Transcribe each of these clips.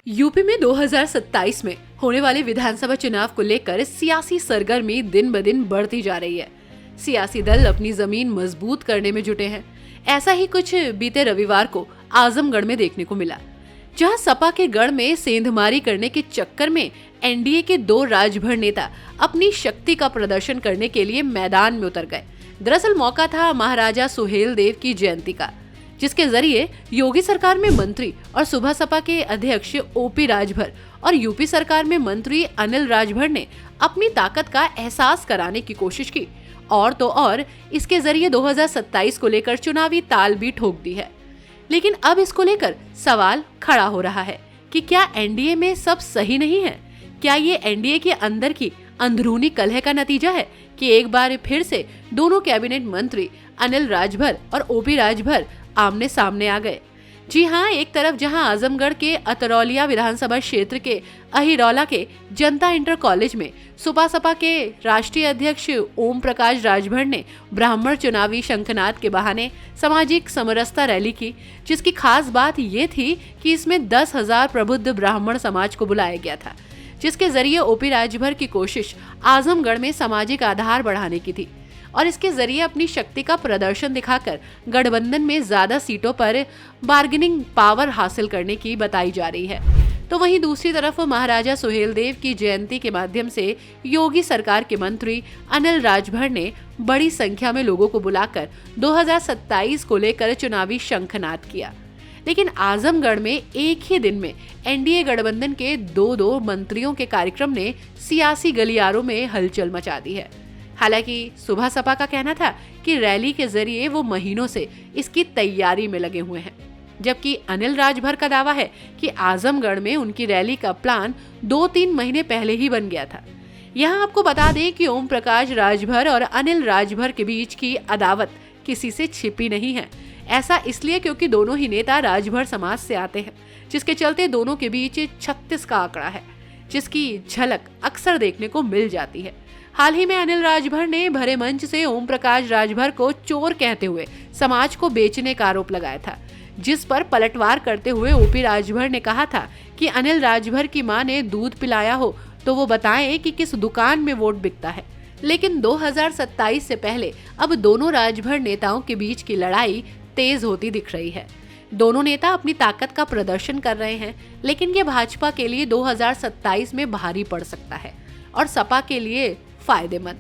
UP में 2027 में होने वाले विधानसभा चुनाव को लेकर सियासी सरगर्मी दिन ब दिन बढ़ती जा रही है। सियासी दल अपनी जमीन मजबूत करने में जुटे हैं। ऐसा ही कुछ बीते रविवार को आजमगढ़ में देखने को मिला, जहां सपा के गढ़ में सेंधमारी करने के चक्कर में एनडीए के दो राजभर नेता अपनी शक्ति का प्रदर्शन करने के लिए मैदान में उतर गए। दरअसल मौका था महाराजा सुहेलदेव की जयंती का, जिसके जरिए योगी सरकार में मंत्री और सुबह सपा के अध्यक्ष ओपी राजभर और यूपी सरकार में मंत्री अनिल राजभर ने अपनी ताकत का एहसास कराने की कोशिश की और तो और इसके जरिए 2027 को लेकर चुनावी ताल भी ठोक दी है। लेकिन अब इसको लेकर सवाल खड़ा हो रहा है कि क्या एनडीए में सब सही नहीं है? क्या ये एनडीए के अंदर की अंदरूनी कलह का नतीजा है कि एक बार फिर से दोनों कैबिनेट मंत्री अनिल राजभर और ओपी राजभर आमने सामने आ गए? जी हाँ, एक तरफ जहां आजमगढ़ के अतरौलिया विधानसभा क्षेत्र के अहिरौला के जनता इंटर कॉलेज में सुपा सपा के राष्ट्रीय अध्यक्ष ओम प्रकाश राजभर ने ब्राह्मण चुनावी शंखनाद के बहाने सामाजिक समरसता रैली की, जिसकी खास बात ये थी कि इसमें 10,000 प्रबुद्ध ब्राह्मण समाज को बुलाया गया था, जिसके जरिए ओपी राजभर की कोशिश आजमगढ़ में सामाजिक आधार बढ़ाने की थी और इसके जरिए अपनी शक्ति का प्रदर्शन दिखाकर गठबंधन में ज्यादा सीटों पर बार्गेनिंग पावर हासिल करने की बताई जा रही है। तो वहीं दूसरी तरफ महाराजा सुहेलदेव की जयंती के माध्यम से योगी सरकार के मंत्री अनिल राजभर ने बड़ी संख्या में लोगों को बुलाकर 2027 को लेकर चुनावी शंखनाद किया। लेकिन आजमगढ़ में एक ही दिन में एनडीए गठबंधन के दो मंत्रियों के कार्यक्रम ने सियासी गलियारों में हलचल मचा दी है। हालांकि सुबह सपा का कहना था कि रैली के जरिए वो महीनों से इसकी तैयारी में लगे हुए हैं, जबकि अनिल राजभर का दावा है कि आजमगढ़ में उनकी रैली का प्लान 2-3 महीने पहले ही बन गया था। यहाँ आपको बता दें कि ओम प्रकाश राजभर और अनिल राजभर के बीच की अदावत किसी से छिपी नहीं है। ऐसा इसलिए क्योंकि दोनों ही नेता राजभर समाज से आते हैं, जिसके चलते दोनों के बीच 36 का आंकड़ा है, जिसकी झलक अक्सर देखने को मिल जाती है। हाल ही में अनिल राजभर ने भरे मंच से ओम प्रकाश राजभर को चोर कहते हुए समाज को बेचने का आरोप लगाया था, जिस पर पलटवार करते हुए ओपी राजभर ने कहा था कि अनिल राजभर की मां ने दूध पिलाया हो तो वो बताएं कि किस दुकान में वोट बिकता है। लेकिन 2027 से पहले अब दोनों राजभर नेताओं के बीच की लड़ाई तेज होती दिख रही है। दोनों नेता अपनी ताकत का प्रदर्शन कर रहे हैं, लेकिन ये भाजपा के लिए 2027 में भारी पड़ सकता है और सपा के लिए फायदेमंद।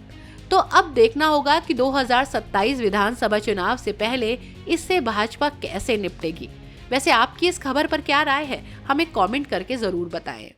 तो अब देखना होगा कि 2027 विधानसभा चुनाव से पहले इससे भाजपा कैसे निपटेगी। वैसे आपकी इस खबर पर क्या राय है, हमें कमेंट करके जरूर बताएं।